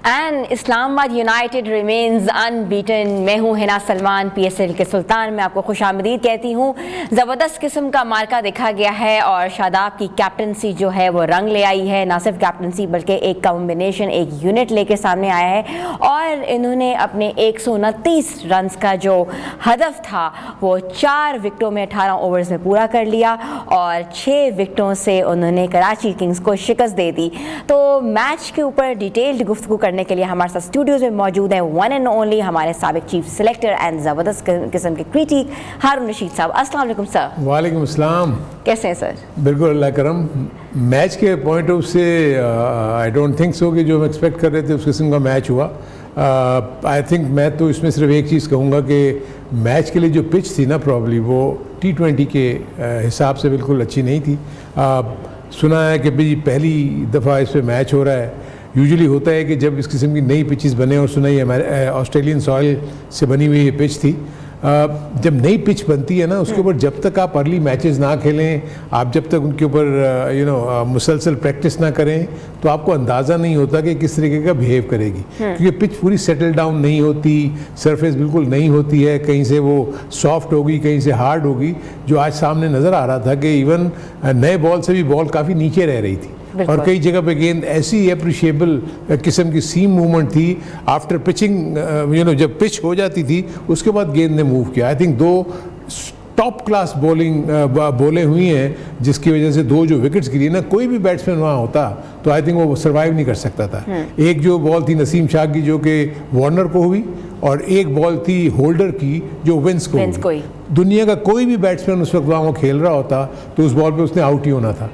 And Islamabad United remains unbeaten. मैं हूँ Hina Salman, PSL के सुल्तान में आपको खुशामदीद कहती हूँ। ज़बरदस्त किस्म का मार्का देखा गया है और शादाब की कैप्टनसी जो है वो रंग ले आई है। ना सिर्फ कैप्टनसी बल्कि एक कॉम्बिनेशन, एक यूनिट लेके सामने आया है और इन्होंने अपने 129 रन का जो हदफ था वो 4 विकेटों में 18 ओवर्स में पूरा कर लिया और 6 विकेटों से उन्होंने कराची किंग्स को शिकस्त दे दी। तो मैच के ऊपर डिटेल्ड गुफ्तगू करने के लिए हमारे साथ स्टूडियोज में मौजूद हैं वन एंड ओनली हमारे साबिक चीफ सिलेक्टर एंड ज़बरदस्त किस्म के क्रिटिक हारून रशीद साहब। अस्सलाम वालेकुम सर। वालेकुम अस्सलाम। कैसे हैं सर? बिल्कुल अल्लाह करम। मैच के पॉइंट ऑफ से आई डोंट थिंक सो कि जो हम एक्सपेक्ट कर रहे थे उस किस्म का मैच हुआ। आई थिंक मैं तो इसमें सिर्फ एक चीज़ कहूँगा कि मैच के लिए जो पिच थी ना प्रॉब्ली वो T20 के हिसाब से बिल्कुल अच्छी नहीं थी। सुना है कि भाई पहली दफ़ा इस पर मैच हो रहा है। यूजुअली होता है कि जब इस किस्म की नई पिचेस बने, और सुना ही हमारे ऑस्ट्रेलियन सॉइल से बनी हुई ये पिच थी। जब नई पिच बनती है ना उसके ऊपर जब तक आप अर्ली मैचेस ना खेलें, आप जब तक उनके ऊपर मुसलसल प्रैक्टिस ना करें तो आपको अंदाज़ा नहीं होता कि किस तरीके का बिहेव करेगी, क्योंकि पिच पूरी सेटल डाउन नहीं होती, सरफेस बिल्कुल नहीं होती है, कहीं से वो सॉफ्ट होगी कहीं से हार्ड होगी। जो आज सामने नज़र आ रहा था कि इवन नए बॉल से भी बॉल काफ़ी नीचे रह रही थी और कई जगह पे गेंद ऐसी अप्रिशिएबल किस्म की सीम मूवमेंट थी आफ्टर पिचिंग। जब पिच हो जाती थी उसके बाद गेंद ने मूव किया। आई थिंक 2 टॉप क्लास बॉलें हुई हैं जिसकी वजह से 2 जो विकेट्स गिरी ना, कोई भी बैट्समैन वहाँ होता तो आई थिंक वो सर्वाइव नहीं कर सकता था। एक जो बॉल थी नसीम शाह की जो कि वार्नर को हुई और एक बॉल थी होल्डर की जो विंस को हुई। दुनिया का कोई भी बैट्समैन उस वक्त वहाँ खेल रहा होता तो उस बॉल पे उसने आउट ही होना था।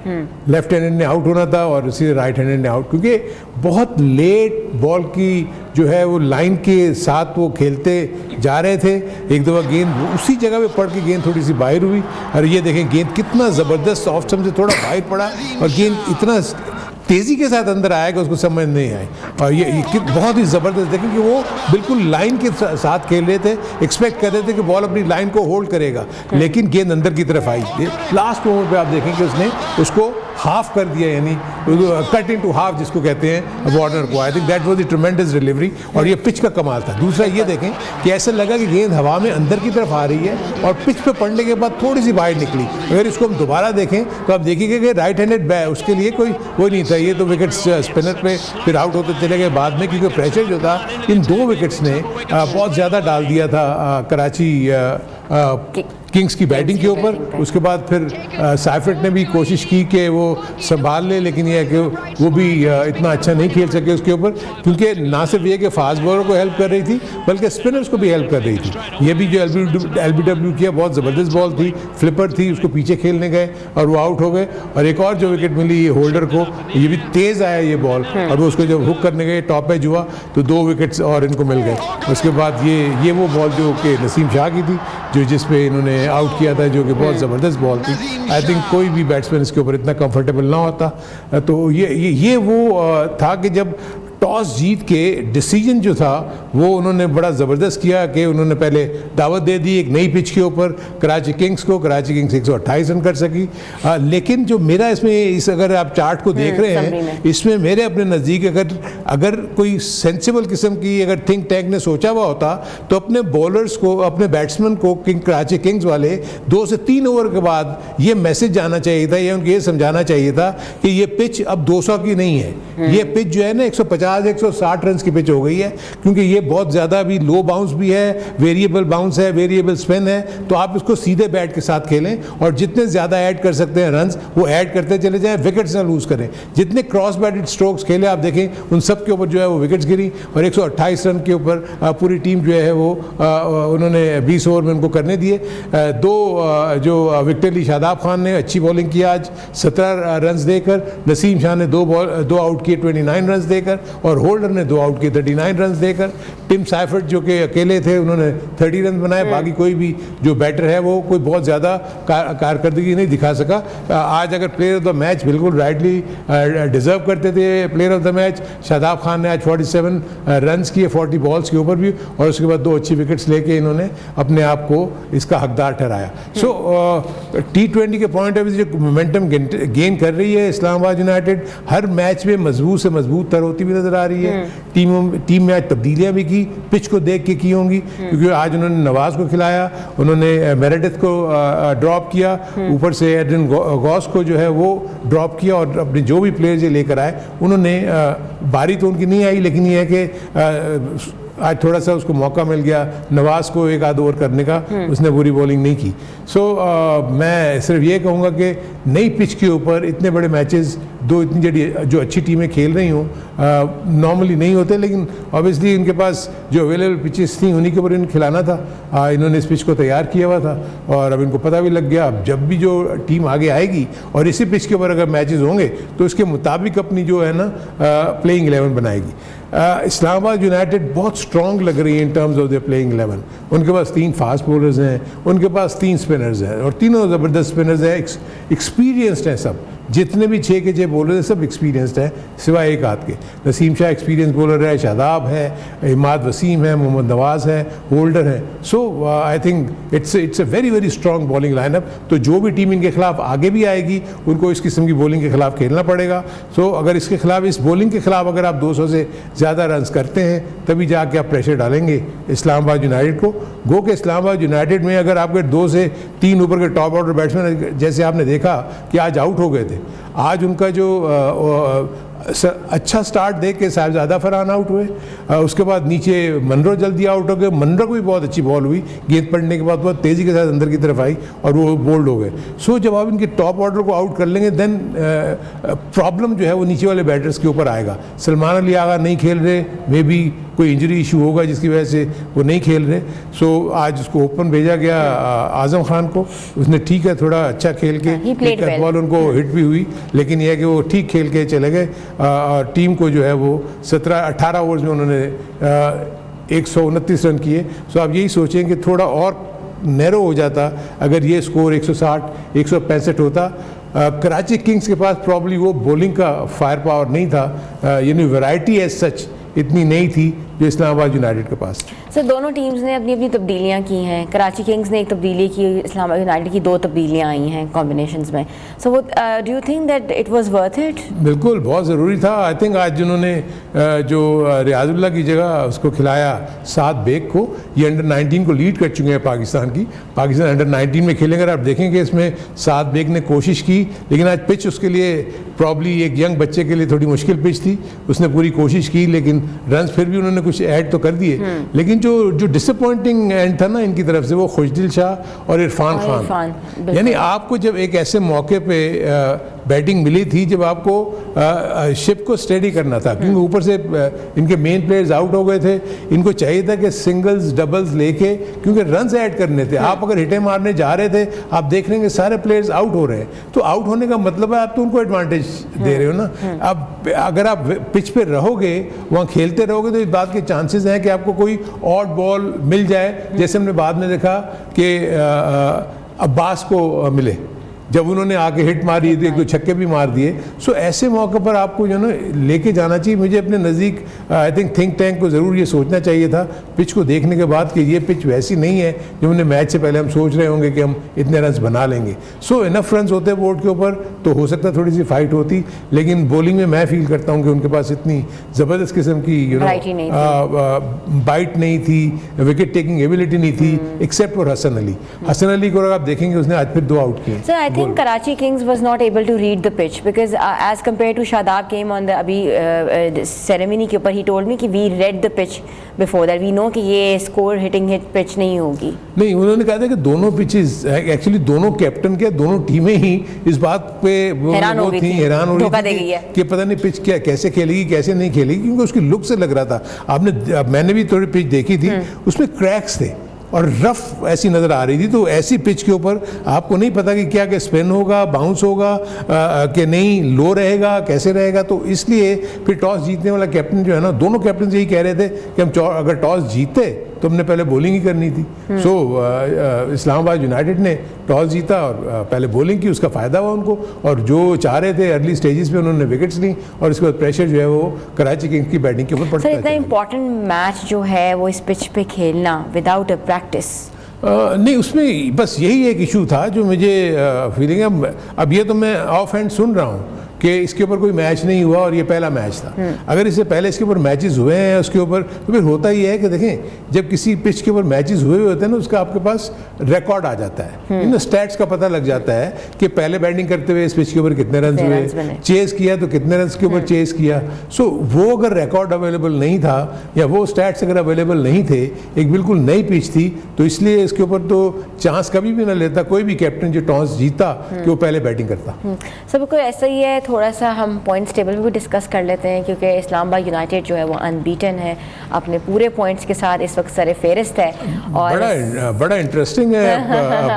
लेफ्ट हैंडेड ने आउट होना था और उसी राइट हैंडेड ने आउट, क्योंकि बहुत लेट बॉल की जो है वो लाइन के साथ वो खेलते जा रहे थे। एक दफ़ा गेंद उसी जगह पे पड़ के गेंद थोड़ी सी बाहर हुई और ये देखें गेंद कितना ज़बरदस्त ऑफ स्टंप से थोड़ा बाहर पड़ा और गेंद इतना तेज़ी के साथ अंदर आएगा उसको समझ नहीं आई। और ये बहुत ही ज़बरदस्त देखें कि वो बिल्कुल लाइन के साथ खेल रहे थे, एक्सपेक्ट कर रहे थे कि बॉल अपनी लाइन को होल्ड करेगा, लेकिन गेंद अंदर की तरफ आई। लास्ट ओवर पे आप देखें कि उसने उसको हाफ कर दिया, यानी कट इन टू हाफ जिसको कहते हैं वार्नर को। I think that was the ट्रेमेंडस delivery और ये पिच का कमाल था। दूसरा ये देखें कि ऐसा लगा कि गेंद हवा में अंदर की तरफ आ रही है और पिच पे पड़ने के बाद थोड़ी सी बाहर निकली। अगर इसको हम दोबारा देखें तो आप देखिएगा कि राइट हैंडेड उसके लिए कोई वो नहीं था। ये तो विकेट्स स्पिनर पे फिर आउट होते चले गए बाद में, क्योंकि प्रेशर जो था इन 2 विकेट्स ने बहुत ज़्यादा डाल दिया था कराची किंग्स की बैटिंग के ऊपर। उसके बाद फिर साइफर्ट ने भी कोशिश की कि वो संभाल ले, लेकिन यह है कि वो भी इतना अच्छा नहीं खेल सके उसके ऊपर, क्योंकि ना सिर्फ ये कि फास्ट बॉलर को हेल्प कर रही थी बल्कि स्पिनर्स को भी हेल्प कर रही थी। ये भी जो LBW किया बहुत ज़बरदस्त बॉल थी, फ्लिपर थी, उसको पीछे खेलने गए और वो आउट हो गए। और एक और जो विकेट मिली ये होल्डर को, ये भी तेज़ आया ये बॉल और वो उसको जब हुक करने गए टॉप एज हुआ तो 2 विकेट्स और इनको मिल गए। उसके बाद ये वो बॉल जो कि नसीम शाह की थी जिस पे इन्होंने आउट किया था, जो कि बहुत ज़बरदस्त बॉल थी। आई थिंक कोई भी बैट्समैन इसके ऊपर इतना कंफर्टेबल ना होता। तो ये वो था कि जब टॉस जीत के डिसीजन जो था वो उन्होंने बड़ा ज़बरदस्त किया कि उन्होंने पहले दावत दे दी एक नई पिच के ऊपर कराची किंग्स को। कराची किंग्स 128 रन कर सकी। लेकिन जो मेरा इसमें अगर आप चार्ट को देख रहे हैं, इसमें मेरे अपने नज़दीक अगर कोई सेंसिबल किस्म की अगर थिंक टैंक ने सोचा हुआ होता तो अपने बॉलर्स को, अपने बैट्समैन को, कराची किंग्स वाले 2 से 3 ओवर के बाद ये मैसेज जाना चाहिए था या उनको ये समझाना चाहिए था कि ये पिच अब 200 की नहीं है। ये पिच जो है ना 150-160 रन की पिच हो गई है, क्योंकि ये बहुत ज़्यादा अभी लो बाउंस भी है, वेरिएबल बाउंस है, वेरिएबल स्पिन है। तो आप इसको सीधे बैट के साथ खेलें और जितने ज़्यादा ऐड कर सकते हैं रन्स वो ऐड करते चले जाएं, विकेट्स ना लूज़ करें। जितने क्रॉस बैटेड स्ट्रोक्स खेले आप देखें उन सब के ऊपर जो है वो विकेट्स गिरी और 128 रन के ऊपर पूरी टीम जो है वो उन्होंने 20 ओवर में उनको करने दिए। 2 जो विकेट ली शादाब खान ने अच्छी बॉलिंग की आज 17 रन देकर, नसीम शाह ने 2 आउट किए 29 रन देकर और होल्डर ने 2 आउट किए 39 रन देकर। टिम साइफर्ट जो कि अकेले थे उन्होंने 30 रन बनाए। बाकी कोई भी जो बैटर है वो कोई बहुत ज़्यादा कारकर्दगी नहीं दिखा सका। आज अगर प्लेयर ऑफ द मैच बिल्कुल राइटली डिज़र्व करते थे player of the match, Shadab Khan ने आज 47 रन किए 40 बॉल्स के ऊपर भी, और उसके बाद 2 अच्छी विकेट्स लेके इन्होंने अपने आप को इसका हकदार ठहराया। सो T20 के पॉइंट ऑफ व्यू जो मोमेंटम गेन कर रही है इस्लामाबाद यूनाइटेड, हर मैच में मजबूत से मजबूत तर होती हुई नजर नज़र आ रही है। टीम में आज तब्दीलियाँ भी की, पिच को देख के की होंगी, क्योंकि आज उन्होंने नवाज को खिलाया, उन्होंने मेरेडिथ को ड्रॉप किया, ऊपर से एड्रियन गॉस को जो है वो ड्रॉप किया, और अपने जो भी प्लेयर्स ये लेकर आए उन्होंने बारी तो उनकी नहीं आई, लेकिन ये है कि आज थोड़ा सा उसको मौका मिल गया नवाज को एक आध ओवर करने का, उसने बुरी बॉलिंग नहीं की। मैं सिर्फ ये कहूँगा कि नई पिच के ऊपर इतने बड़े मैचेस दो इतनी जो अच्छी टीमें खेल रही हों नॉर्मली नहीं होते, लेकिन ऑब्वियसली इनके पास जो अवेलेबल पिचेस थी उन्हीं के ऊपर इन्हें खिलाना था। इन्होंने इस पिच को तैयार किया हुआ था और अब इनको पता भी लग गया, अब जब भी जो टीम आगे आएगी और इसी पिच के ऊपर अगर मैचेस होंगे तो उसके मुताबिक अपनी जो है ना प्लेइंग 11 बनाएगी। इस्लामाबाद यूनाइटेड बहुत स्ट्रॉन्ग लग रही है in terms of the playing 11। उनके पास 3 फास्ट बॉलर्स हैं, उनके पास 3 स्पिनर्स हैं, और तीनों ज़बरदस्त स्पिनर्स हैं, एक्सपीरियंसड हैं सब। जितने भी 6 के 6 बॉलर हैं सब एक्सपीरियंसड हैं, सिवाय एक आध के। नसीम शाह एक्सपीरियंस बॉलर है, शादाब है, इमाद वसीम है, मोहम्मद नवाज है, होल्डर है। So I think it's a very very strong bowling lineup. तो जो भी टीम इनके खिलाफ आगे भी आएगी उनको इस किस्म की बॉलिंग के खिलाफ खेलना पड़ेगा। सो अगर इसके खिलाफ, इस बॉलिंग के खिलाफ अगर आप 200 से ज़्यादा रन्स करते हैं तभी जाके आप प्रेशर डालेंगे इस्लामाबाद यूनाइटेड को। गो के इस्लामाबाद यूनाइटेड में अगर आपके 2 से 3 ऊपर के टॉप ऑर्डर बैट्समैन, जैसे आपने देखा कि आज आउट हो गए थे, आज उनका जो अच्छा स्टार्ट देख के साहिबजादा फरहान आउट हुए, उसके बाद नीचे मनरो जल्दी आउट हो गए। मनरो को भी बहुत अच्छी बॉल हुई, गेंद पड़ने के बाद बहुत तेज़ी के साथ अंदर की तरफ आई और वो बोल्ड हो गए। सो जब आप इनके टॉप ऑर्डर को आउट कर लेंगे देन प्रॉब्लम जो है वो नीचे वाले बैटर्स के ऊपर आएगा। सलमान अली आगा नहीं खेल रहे, मे बी कोई इंजरी इशू होगा जिसकी वजह से वो नहीं खेल रहे। सो आज उसको ओपन भेजा गया आजम खान को, उसने ठीक है थोड़ा अच्छा खेल के बॉल उनको हिट भी हुई, लेकिन यह है कि वो ठीक खेल के चले गए। टीम को जो है वो 17-18 ओवर्स में उन्होंने 129 रन किए। सो आप यही सोचें कि थोड़ा और नैरो हो जाता अगर ये स्कोर 160-165 होता। कराची किंग्स के पास प्रॉब्ली वो बॉलिंग का फायर पावर नहीं था, यानी वैरायटी एज सच इतनी नहीं थी जो इस्लामाबाद यूनाइटेड के पास। सर दोनों टीम्स ने अपनी अपनी तब्दीलियाँ की हैं। कराची किंग्स ने एक तब्दीली की, इस्लामाबाद यूनाइटेड की 2 तब्दीलियाँ आई हैं कॉम्बिनेशंस में। सो वो do you think that it was worth it? बिल्कुल बहुत ज़रूरी था। आई थिंक आज जिन्होंने जो रियाजुल्लाह की जगह उसको खिलाया साद बेग को, ये अंडर 19 को लीड कर चुके हैं पाकिस्तान की। पाकिस्तान अंडर 19 में खेलेंगे, आप देखेंगे इसमें साद बेग ने कोशिश की, लेकिन आज पिच उसके लिए प्रॉब्ली एक यंग बच्चे के लिए थोड़ी मुश्किल पिच थी। उसने पूरी कोशिश की लेकिन रन फिर भी उन्होंने कुछ ऐड तो कर दिए, लेकिन जो डिसअपॉइंटिंग एंड था ना इनकी तरफ से वो खुशदिल शाह और इरफान खान। यानी आपको जब एक ऐसे मौके पे बैटिंग मिली थी जब आपको शिप को स्टेडी करना था, क्योंकि ऊपर से इनके मेन प्लेयर्स आउट हो गए थे, इनको चाहिए था कि सिंगल्स डबल्स लेके, क्योंकि रन्स ऐड करने थे। आप अगर हिटें मारने जा रहे थे, आप देख रहे हैं सारे प्लेयर्स आउट हो रहे हैं, तो आउट होने का मतलब है आप तो उनको एडवांटेज दे रहे हो ना। अब अगर आप पिच पे रहोगे, वहाँ खेलते रहोगे, तो इस बात के चांसेस हैं कि आपको कोई ऑड बॉल मिल जाए, जैसे हमने बाद में देखा कि अब्बास को मिले जब उन्होंने आके हिट मारी, 1-2 छक्के भी मार दिए। सो ऐसे मौके पर आपको जो ना लेके जाना चाहिए। मुझे अपने नज़दीक आई थिंक टैंक को ज़रूर ये सोचना चाहिए था पिच को देखने के बाद कि ये पिच वैसी नहीं है जो हमने मैच से पहले हम सोच रहे होंगे कि हम इतने रन्स बना लेंगे। सो इनफ रन्स होते बोर्ड के ऊपर तो हो सकता है थोड़ी सी फाइट होती, लेकिन बॉलिंग में मैं फील करता हूँ कि उनके पास इतनी ज़बरदस्त किस्म की बाइट नहीं थी, विकेट टेकिंग एबिलिटी नहीं थी, एक्सेप्ट फॉर हसन अली। हसन अली को अगर आप देखेंगे उसने आज फिर 2 आउट किए। I think Karachi Kings was not able to read the pitch because as compared to Shadab came on the अभी ceremony के ऊपर he told me कि we read the pitch before that, we know कि ये score hitting hit pitch नहीं होगी। नहीं, उन्होंने कहा था कि दोनों पिचेस एक्चुअली दोनों कैप्टन के दोनों टीमें ही इस बात पे हैरान हो रही थी कि पता नहीं पिच क्या कैसे खेलेगी कैसे नहीं खेलेगी, क्योंकि उसकी लुक से लग रहा था। मैंने भी थोड़ी पिच देखी थी, उसमें क्रैक्स थे और रफ ऐसी नज़र आ रही थी। तो ऐसी पिच के ऊपर आपको नहीं पता कि क्या स्पिन होगा, बाउंस होगा कि नहीं, लो रहेगा, कैसे रहेगा। तो इसलिए फिर टॉस जीतने वाला कैप्टन जो है ना, दोनों कैप्टन यही कह रहे थे कि हम अगर टॉस जीते तो हमने पहले बॉलिंग ही करनी थी। सो इस्लामाबाद यूनाइटेड ने टॉस जीता और पहले बॉलिंग की, उसका फ़ायदा हुआ उनको, और जो चाह रहे थे अर्ली स्टेजेस पे उन्होंने विकेट्स ली, और इसके बाद प्रेशर जो है वो कराची किंग्स की बैटिंग के ऊपर पड़ता है। इतना इंपॉर्टेंट मैच जो है वो इस पिच पे खेलना विदाउट अ प्रैक्टिस, नहीं, उसमें बस यही एक इशू था जो मुझे फीलिंग है। अब ये तो मैं ऑफ हैंड सुन रहा हूँ कि इसके ऊपर कोई मैच नहीं हुआ और ये पहला मैच था। अगर इससे पहले इसके ऊपर मैचेस हुए हैं उसके ऊपर, तो फिर होता ही है कि देखें जब किसी पिच के ऊपर मैचेस हुए होते हैं ना, उसका आपके पास रिकॉर्ड आ जाता है, इन स्टैट्स का पता लग जाता है कि पहले बैटिंग करते हुए इस पिच के ऊपर कितने रन हुए, चेस किया तो कितने रन के ऊपर चेस किया। सो वो अगर रिकॉर्ड अवेलेबल नहीं था या वो स्टैट्स अगर अवेलेबल नहीं थे, एक बिल्कुल नई पिच थी, तो इसलिए इसके ऊपर तो चांस कभी भी ना लेता कोई भी कैप्टन जो टॉस जीता कि वो पहले बैटिंग करता। सब कुछ ऐसा ही है। थोड़ा सा हम पॉइंट्स टेबल भी डिस्कस कर लेते हैं, क्योंकि इस्लामाबाद यूनाइटेड जो है वो अनबीटन है, अपने पूरे पॉइंट्स के साथ इस वक्त सर फेरिस्त है। और बड़ा इंटरेस्टिंग है।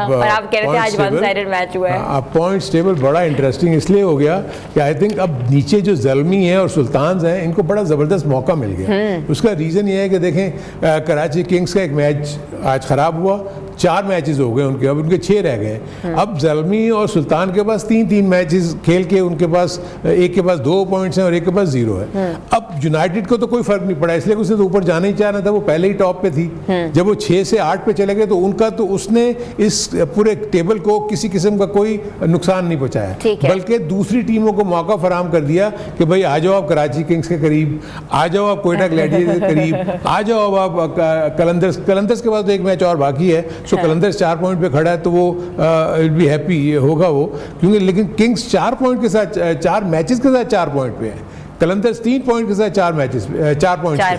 और आप कह रहे थे आज वन साइडेड मैच हुआ है। पॉइंट्स टेबल बड़ा इंटरेस्टिंग इसलिए हो गया कि आई थिंक अब नीचे जो ज़ल्मी है और सुल्तान्स हैं, इनको बड़ा ज़बरदस्त मौका मिल गया। उसका रीज़न ये है कि देखें कराची किंग्स का एक मैच आज ख़राब हुआ, 4 मैचेस हो गए उनके, अब उनके 6 रह गए। अब ज़ल्मी और सुल्तान के पास 3-3 मैचेस खेल के उनके पास एक के पास 2 पॉइंट्स हैं और एक के पास 0 है। अब यूनाइटेड को तो कोई फर्क नहीं पड़ा, इसलिए उसने तो ऊपर जाना ही चाहना था, वो पहले ही टॉप पे थी। जब वो 6 से 8 पे चले गए तो उनका तो उसने इस पूरे टेबल को किसी किस्म का कोई नुकसान नहीं पहुंचाया, बल्कि दूसरी टीमों को मौका फराहम कर दिया कि भाई आ जाओ आप कराची किंग्स के करीब, आ जाओ आप कोयटा ग्लैडिएटर्स के करीब, आ जाओ अब आप कलंदर्स के बाद तो एक मैच और बाकी है। सो कलंदर्स 4 पॉइंट पे खड़ा है तो वो विल बी हैप्पी होगा वो, क्योंकि लेकिन किंग्स 4 पॉइंट के साथ 4 मैचेस के साथ 4 पॉइंट पे है, कलंदर्स 3 पॉइंट के साथ 4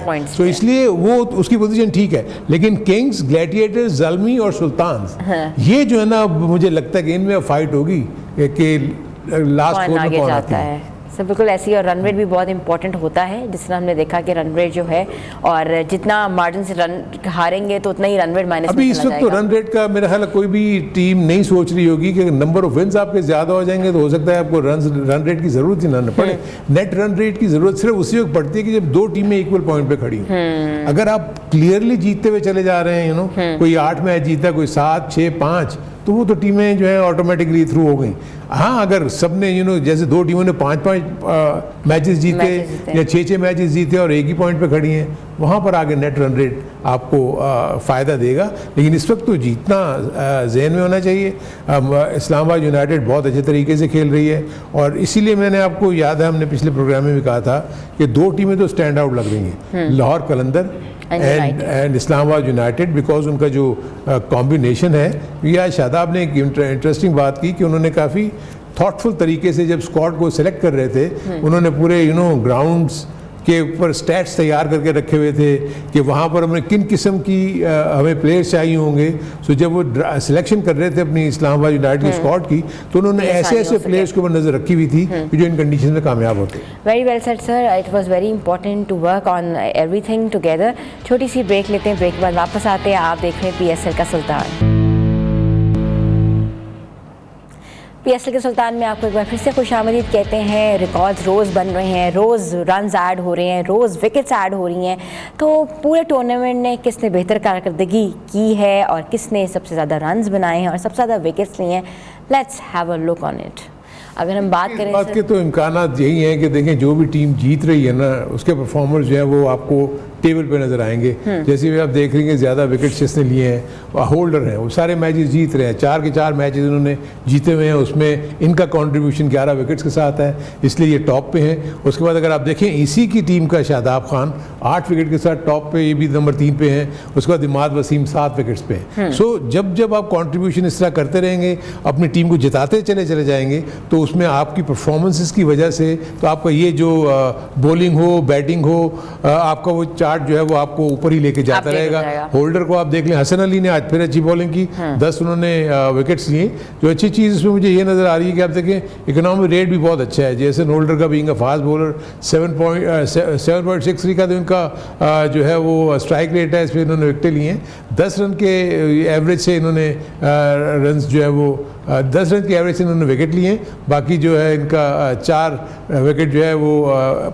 पॉइंट, तो इसलिए वो उसकी पोजीशन ठीक है। लेकिन किंग्स, ग्लैडिएटर्स, ज़ल्मी और सुल्तान्स, ये जो है ना मुझे लगता है कि इनमें फाइट होगी कि लास्ट 4 में कौन आता है। सब बिल्कुल ऐसी, और रन रेट भी बहुत इंपॉर्टेंट होता है, जिस तरह हमने देखा कि रन रेट जो है, और जितना मार्जिन से रन हारेंगे तो उतना ही रन रेट माइनस। अभी इस वक्त तो रन रेट का मेरा ख्याल है कोई भी टीम नहीं सोच रही होगी कि नंबर ऑफ विन्स आपके ज़्यादा हो जाएंगे तो हो सकता है आपको रन रेट की ज़रूरत ही ना पड़े। नेट रन रेट की ज़रूरत सिर्फ उसी वक्त पड़ती है कि जब 2 टीमें इक्वल पॉइंट पे खड़ी हैं। अगर आप क्लियरली जीतते हुए चले जा रहे हैं, कोई 8 मैच जीता, कोई 7, 6, 5, तो वो तो टीमें जो है ऑटोमेटिकली थ्रू हो गई। हाँ, अगर सबने जैसे 2 टीमों ने 5-5 मैचेस जीते या 6-6 मैचेस जीते और एक ही पॉइंट पे खड़ी हैं, वहाँ पर आगे नेट रन रेट आपको फ़ायदा देगा। लेकिन इस वक्त तो जीतना जहन में होना चाहिए। इस्लामाबाद यूनाइटेड बहुत अच्छे तरीके से खेल रही है, और इसीलिए मैंने आपको याद है हमने पिछले प्रोग्राम में भी कहा था कि 2 टीमें तो स्टैंड आउट लग रही हैं, लाहौर कलंदर एंड इस्लामाबाद यूनाइटेड, बिकॉज उनका जो कॉम्बिनेशन है। ये आज शादाब ने एक इंटरेस्टिंग बात की कि उन्होंने काफ़ी थॉटफुल तरीके से जब स्क्वाड को सिलेक्ट कर रहे थे, उन्होंने पूरे ग्राउंड्स के ऊपर स्टैट्स तैयार करके रखे हुए थे कि वहाँ पर हमें किन किस्म की हमें प्लेयर्स चाहिए होंगे। सो जब वो सिलेक्शन कर रहे थे अपनी इस्लामाबाद यूनाइटेड की स्क्वाड की, तो उन्होंने ऐसे प्लेयर्स के ऊपर नज़र रखी हुई थी कि जो इन कंडीशन में कामयाब होते। Very well said sir, it was very important to work on everything together. छोटी सी ब्रेक लेते हैं, ब्रेक के बाद वापस आते हैं। आप देख रहे हैं PSL का सुल्तान। PSL के सुल्तान में आपको एक बार फिर से खुशामदीद कहते हैं। रिकॉर्ड्स रोज़ बन रहे हैं, रोज़ रन्स ऐड हो रहे हैं, रोज़ विकेट्स ऐड हो रही हैं। तो पूरे टूर्नामेंट में किसने बेहतर कारकर्दगी की है और किसने सबसे ज़्यादा रन्स बनाए हैं और सबसे ज़्यादा विकेट्स लिए हैं, let's have a look on it. अगर हम बात करें, बात के तो इम्कानात यही हैं कि देखें जो भी टीम जीत रही है ना, उसके परफॉर्मर्स जो है वो आपको टेबल पे नज़र आएंगे। जैसे भी आप देख रही हैं ज़्यादा विकेट्स जिसने लिए हैं होल्डर हैं, वो सारे मैचेस जीत रहे हैं। 4 के 4 मैचेस उन्होंने जीते हुए हैं, उसमें इनका कंट्रीब्यूशन 11 विकेट्स के साथ है, इसलिए ये टॉप पे हैं। उसके बाद अगर आप देखें इसी की टीम का शादाब खान 8 विकेट के साथ टॉप पे, ये भी नंबर 3 पे हैं। उसके बाद इमाद वसीम 7 विकेट्स पे हैं। सो जब आप कंट्रीब्यूशन इस तरह करते रहेंगे, अपनी टीम को जिताते चले जाएंगे, तो उसमें आपकी परफॉर्मेंसेस की वजह से तो आपका ये जो बॉलिंग हो, बैटिंग हो, आपका वो चार्ट जो है वो आपको ऊपर ही लेके जाता रहेगा। होल्डर को आप देख लें, हसन अली ने आज फिर अच्छी बॉलिंग की, 10 उन्होंने विकेट्स लिए। जो अच्छी चीज़ इसमें मुझे ये नज़र आ रही है कि आप देखें इकोनॉमिक रेट भी बहुत अच्छा है। जैसे होल्डर का बीइंग अ फास्ट बॉलर 7.63 का तो इनका जो है वो स्ट्राइक रेट है, इस पर इन्होंने विकेटें लिए हैं। 10 रन के एवरेज से इन्होंने रन जो है वो 10 रन की एवरेज से इन्होंने विकेट लिए हैं। बाकी जो है इनका 4 विकेट जो है वो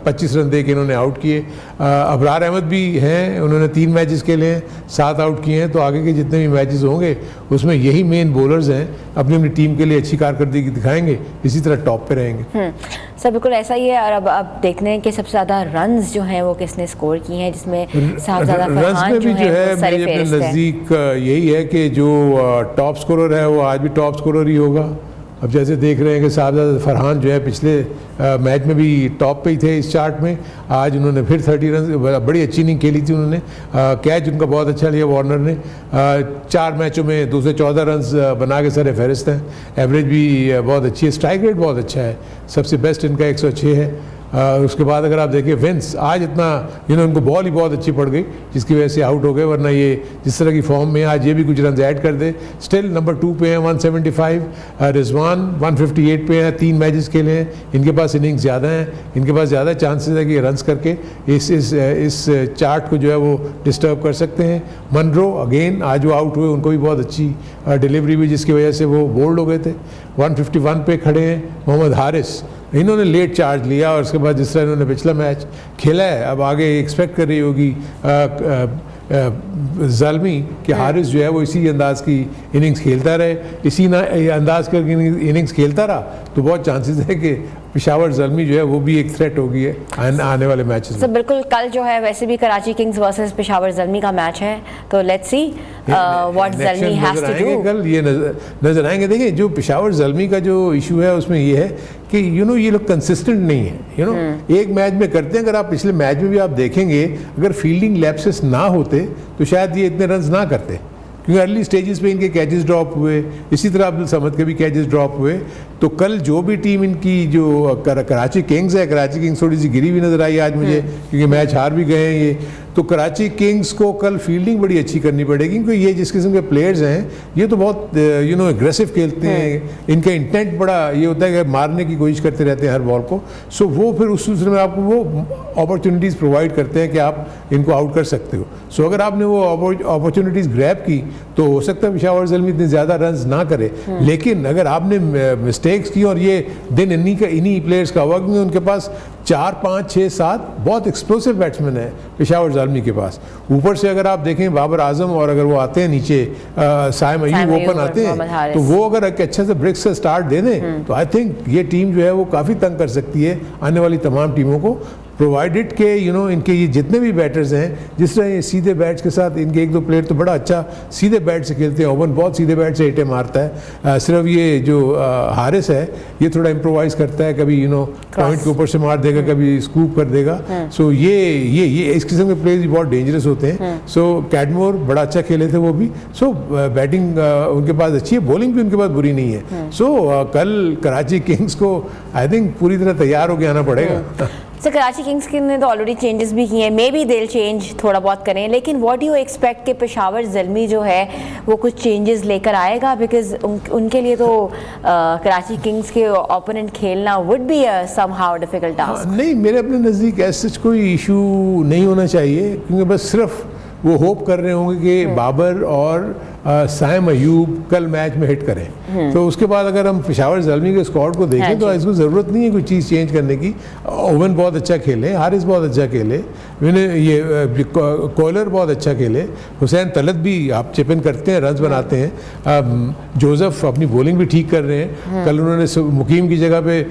25 रन दे के इन्होंने आउट किए। अबरार अहमद भी हैं, उन्होंने 3 मैचेस खेले हैं, 7 आउट किए हैं। तो आगे के जितने भी मैचेस होंगे उसमें यही मेन बॉलर्स हैं, अपनी टीम के लिए अच्छी कारकर्दगी दिखाएंगे, इसी तरह टॉप पे रहेंगे। सब बिल्कुल ऐसा ही है। और अब देखते हैं कि सबसे ज़्यादा रन्स जो हैं वो किसने स्कोर किए हैं, जिसमें साहबजादा फरहान जो है मेरे अपने नज़दीक यही है कि जो टॉप स्कोरर है वो आज भी टॉप स्कोरर ही होगा। अब जैसे देख रहे हैं कि साहबजादा फरहान जो है पिछले मैच में भी टॉप पे ही थे इस चार्ट में, आज उन्होंने फिर 30 रन, बड़ी अच्छी इनिंग खेली थी उन्होंने, कैच उनका बहुत अच्छा लिया वार्नर ने, 4 मैचों में 214 रन बना के सर फहरिस्त हैं, एवरेज भी बहुत अच्छी है, स्ट्राइक रेट बहुत अच्छा है, सबसे बेस्ट इनका 106 है। उसके बाद अगर आप देखिए विंस आज इतना उनको बॉल ही बहुत अच्छी पड़ गई जिसकी वजह से आउट हो गए, वरना ये जिस तरह की फॉर्म में आज ये भी कुछ रन ऐड कर दे। स्टिल नंबर 2 पे हैं 175, रिजवान 158 पे हैं, 3 मैचेस खेले हैं, इनके पास इनिंग्स ज़्यादा हैं, इनके पास ज़्यादा चांसेस है कि रन्स करके इस चार्ट को जो है वो डिस्टर्ब कर सकते हैं। मनरो अगेन आज वो आउट हुए, उनको भी बहुत अच्छी डिलीवरी हुई जिसकी वजह से वो बोल्ड हो गए थे, 151 पे खड़े हैं। मोहम्मद हारिस इन्होंने लेट चार्ज लिया और उसके बाद जिस तरह इन्होंने पिछला मैच खेला है, अब आगे एक्सपेक्ट कर रही होगी ज़ल्मी कि हारिस जो है वो इसी अंदाज की इनिंग्स खेलता रहे, इसी अंदाज की इनिंग्स खेलता रहा तो बहुत चांसेस है कि पेशावर ज़ल्मी जो है वो भी एक थ्रेट होगी है आने वाले मैचेस में। बिल्कुल, कल जो है वैसे भी कराची किंग्स वर्सेस पेशावर ज़ल्मी का मैच है, तो let's see what Zalmi has to do. कल ये नजर आएंगे। देखिए जो पेशावर ज़ल्मी का जो इशू है उसमें ये है कि ये लोग कंसिस्टेंट नहीं है, एक मैच में करते हैं, अगर आप पिछले मैच में भी आप देखेंगे अगर फील्डिंग लैप्सेस ना होते तो शायद ये इतने रन ना करते, क्योंकि अर्ली स्टेजेस पे इनके कैचेस ड्रॉप हुए, इसी तरह अब्दुल समद के भी कैचेस ड्रॉप हुए। तो कल जो भी टीम इनकी जो कराची किंग्स है, कराची किंग्स थोड़ी सी गिरी हुई नजर आई आज मुझे, क्योंकि मैच हार भी गए हैं ये, तो कराची किंग्स को कल फील्डिंग बड़ी अच्छी करनी पड़ेगी, क्योंकि ये जिस किस्म के प्लेयर्स हैं ये तो बहुत एग्रेसिव खेलते हैं, इनका इंटेंट बड़ा ये होता है कि मारने की कोशिश करते रहते हैं हर बॉल को, सो वो फिर उस सिलसिले में आपको वो अपॉर्चुनिटीज़ प्रोवाइड करते हैं कि आप इनको आउट कर सकते हो। सो अगर आपने वो अपॉर्चुनिटीज़ ग्रैब की तो हो सकता है पेशावर ज़ल्मी इतने ज़्यादा रन ना करे, लेकिन अगर आपने मिस्टेक्स की और ये दिन इन्हीं प्लेयर्स का हुआ, क्योंकि उनके पास 4, 5, 6, 7 बहुत एक्सप्लोसिव बैट्समैन है पेशावर ज़ल्मी के पास। ऊपर से अगर आप देखें बाबर आजम और अगर वो आते हैं नीचे साइम अयूब ओपन आते हैं, तो वो अगर एक अच्छा से ब्रिक्स से स्टार्ट दे दें तो आई थिंक ये टीम जो है वो काफ़ी तंग कर सकती है आने वाली तमाम टीमों को, प्रोवाइडेड के इनके ये जितने भी बैटर्स हैं, जिस तरह ये सीधे बैट्स के साथ इनके 1-2 प्लेयर तो बड़ा अच्छा सीधे बैट से खेलते हैं, ओवन बहुत सीधे बैट से हिटें मारता है, सिर्फ ये जो हारिस है ये थोड़ा इम्प्रोवाइज़ करता है, कभी पॉइंट के ऊपर से मार देगा, कभी स्कूप कर देगा। सो ये इस किस्म के प्लेयर्स बहुत डेंजरस होते हैं। सो कैडमोर बड़ा अच्छा खेले थे वो भी, सो बैटिंग उनके पास अच्छी है, बॉलिंग भी उनके पास बुरी नहीं है। सो कल कराची किंग्स को आई थिंक पूरी तरह तैयार होकर आना पड़ेगा। सर कराची किंग्स ने तो ऑलरेडी चेंजेस भी किए हैं, मे बी दिल चेंज थोड़ा बहुत करें, लेकिन व्हाट डू यू एक्सपेक्ट कि पेशावर ज़ल्मी जो है वो कुछ चेंजेस लेकर आएगा, बिकॉज उनके लिए तो कराची किंग्स के ओपोनेंट खेलना would be somehow difficult task. नहीं, मेरे अपने नज़दीक ऐसा कोई इशू नहीं होना चाहिए, क्योंकि बस सिर्फ वो होप कर रहे होंगे कि बाबर और साइम अयूब कल मैच में हिट करें, तो उसके बाद अगर हम पेशावर ज़ल्मी के स्क्वाड को देखें तो इसको ज़रूरत नहीं है कोई चीज़ चेंज करने की। ओवन बहुत अच्छा खेले, हारिस बहुत अच्छा खेले, ये कॉलर बहुत अच्छा खेले, हुसैन तलत भी आप चिप इन करते हैं, रन्स बनाते हैं, जोसेफ अपनी बॉलिंग भी ठीक कर रहे हैं। कल उन्होंने मुकीम की जगह पे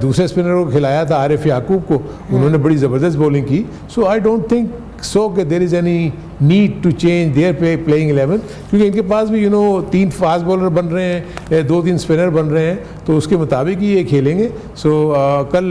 दूसरे स्पिनर को खिलाया था आरिफ याकूब को, उन्होंने बड़ी ज़बरदस्त बॉलिंग की। सो आई डोंट थिंक सो कि there is any need to change their playing 11, क्योंकि इनके पास भी 3 फास्ट बॉलर बन रहे हैं, 2-3 स्पिनर बन रहे हैं, तो उसके मुताबिक ही ये खेलेंगे। सो कल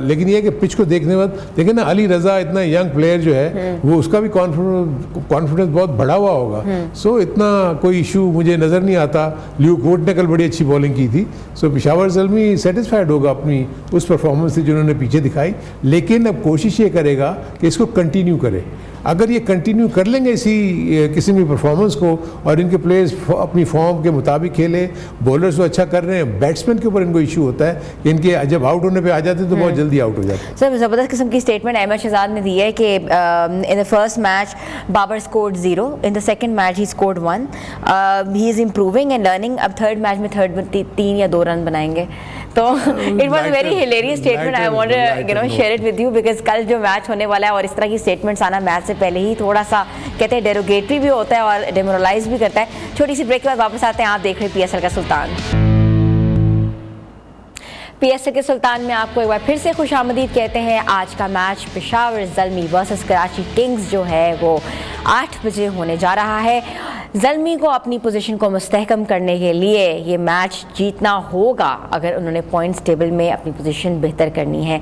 लेकिन ये कि पिच को देखने बाद देखिए ना, अली रज़ा इतना यंग प्लेयर जो है वो उसका भी कॉन्फिडेंस बहुत बढ़ा हुआ होगा। सो इतना कोई इशू मुझे नज़र नहीं आता। ल्यूक वुड ने कल बड़ी अच्छी बॉलिंग की थी। सो पेशावर ज़ल्मी सेटिस्फाइड होगा अपनी उस परफॉर्मेंस से जिन्होंने पीछे दिखाई, लेकिन अब कोशिश ये करेगा कि इसको कंटिन्यू करे। अगर ये कंटिन्यू कर लेंगे इसी किसी भी परफॉर्मेंस को और इनके प्लेयर्स अपनी फॉर्म के मुताबिक खेले, बॉलर्स तो अच्छा कर रहे हैं, बैट्समैन के ऊपर इनको इशू होता है कि इनके जब आउट होने पे आ जाते हैं तो बहुत जल्दी आउट हो जाते हैं। सर ज़बरदस्त किस्म की स्टेटमेंट अहमद शहजाद ने दी है कि in the first match Babar scored 0, in the second match he scored 1, he is improving and learning. अब थर्ड मैच में 3 या 2 रन बनाएंगे, तो it was very hilarious statement. I want to share it with you, because कल जो match होने वाला है और इस तरह की स्टेटमेंट्स आना मैच से पहले ही थोड़ा सा कहते हैं डेरोगेटरी भी होता है और डेमोरलाइज भी करता है। छोटी सी ब्रेक के बाद वापस आते हैं, आप देख रहे हैं PSL का सुल्तान। PSL के सुल्तान में आपको एक बार फिर से खुशामदीद कहते हैं। आज का match Peshawar Zalmi versus Karachi Kings जो है वो 8 बजे होने जा रहा है। ज़ल्मी को अपनी पोजीशन को मुस्तहकम करने के लिए ये मैच जीतना होगा अगर उन्होंने पॉइंट्स टेबल में अपनी पोजीशन बेहतर करनी है।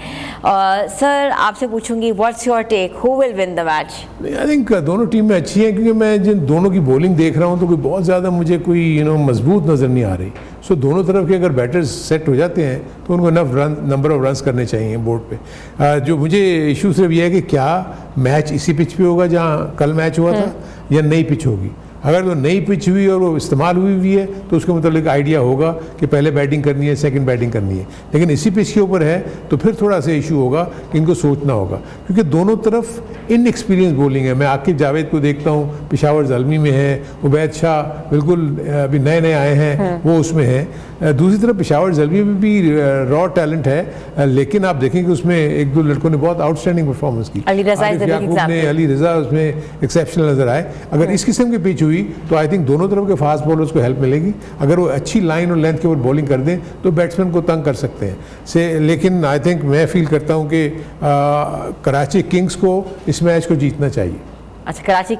सर आपसे पूछूंगी, what's your take, who will win the match? I think दोनों टीमें अच्छी हैं, क्योंकि मैं जिन दोनों की बॉलिंग देख रहा हूँ तो कोई बहुत ज़्यादा मुझे कोई मजबूत नज़र नहीं आ रही। सो दोनों तरफ के अगर बैटर्स सेट हो जाते हैं तो उनको इनफ नंबर ऑफ रन्स करने चाहिए बोर्ड पे। जो मुझे इशू सिर्फ ये है कि क्या मैच इसी पिच पे होगा जहाँ कल मैच हुआ था, या नई पिच होगी। अगर वो नई पिच हुई और वो इस्तेमाल हुई हुई है तो उसके मतलब आइडिया होगा कि पहले बैटिंग करनी है, सेकंड बैटिंग करनी है। लेकिन इसी पिच के ऊपर है तो फिर थोड़ा सा इशू होगा कि इनको सोचना होगा, क्योंकि दोनों तरफ इनएक्सपीरियंस बॉलिंग है। मैं आकिब जावेद को देखता हूँ, पेशावर ज़ल्मी में है, उबैद शाह बिल्कुल अभी नए नए आए हैं, वो उसमें है। दूसरी तरफ पेशावर ज़ल्मी में भी रॉ टैलेंट है, लेकिन आप देखें कि उसमें एक दो लड़कों ने बहुत आउटस्टैंडिंग परफॉर्मेंस की। अली रज़ा उसमें एक्सेप्शनल नज़र आए। अगर इस किस्म की पिच हुई तो आई थिंक दोनों तरफ के फास्ट बॉलर्स को हेल्प मिलेगी। अगर वो अच्छी लाइन और लेंथ के ऊपर बॉलिंग कर दें तो बैट्समैन को तंग कर सकते हैं लेकिन आई थिंक मैं फील करता हूं कि कराची किंग्स को इस मैच को जीतना चाहिए। अच्छा, कराची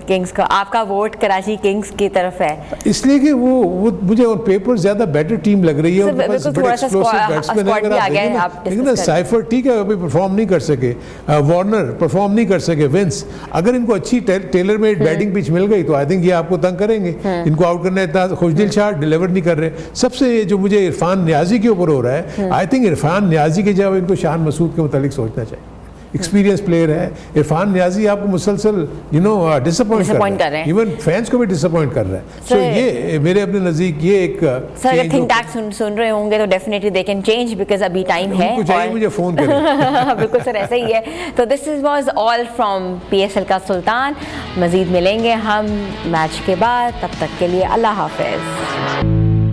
किंग्स का आपका वोट कराची किंग्स की तरफ है, इसलिए कि वो मुझे ऑन पेपर ज्यादा बेटर टीम लग रही है। उनके पास बड़े एक्सप्लोसिव बैट्समैन है। अगर आप देखें ना, साइफर ठीक है अभी परफॉर्म नहीं कर सके, वार्नर परफॉर्म नहीं कर सके, विंस, अगर इनको अच्छी टेलर मेड बैटिंग पिच मिल गई तो आई थिंक ये आपको तंग करेंगे। इनको आउट करना इतना खुशदिल शाह डिलीवर नहीं कर रहे। सबसे जो मुझे इरफान न्याजी के ऊपर हो रहा है, आई थिंक इरफान न्याजी के जवाब इनको शान मसूद के मुतालिक सोचना चाहिए। एक्सपीरियंस प्लेयर है इरफान न्याजी, आपको मुसलसल डिसअपॉइंट कर रहे हैं, इवन फैंस को भी डिसअपॉइंट कर रहा है। सो ये मेरे अपने नज़दीक ये एक सर थिंक टैंक सुन रहे होंगे तो definitely they can change, because अभी टाइम है और मुझे फोन करें। बिल्कुल सर, ऐसा ही है। तो this was all from PSL का सुल्तान। मजीद मिलेंगे हम मैच के बाद, तब तक के लिए अल्लाह हाफिज।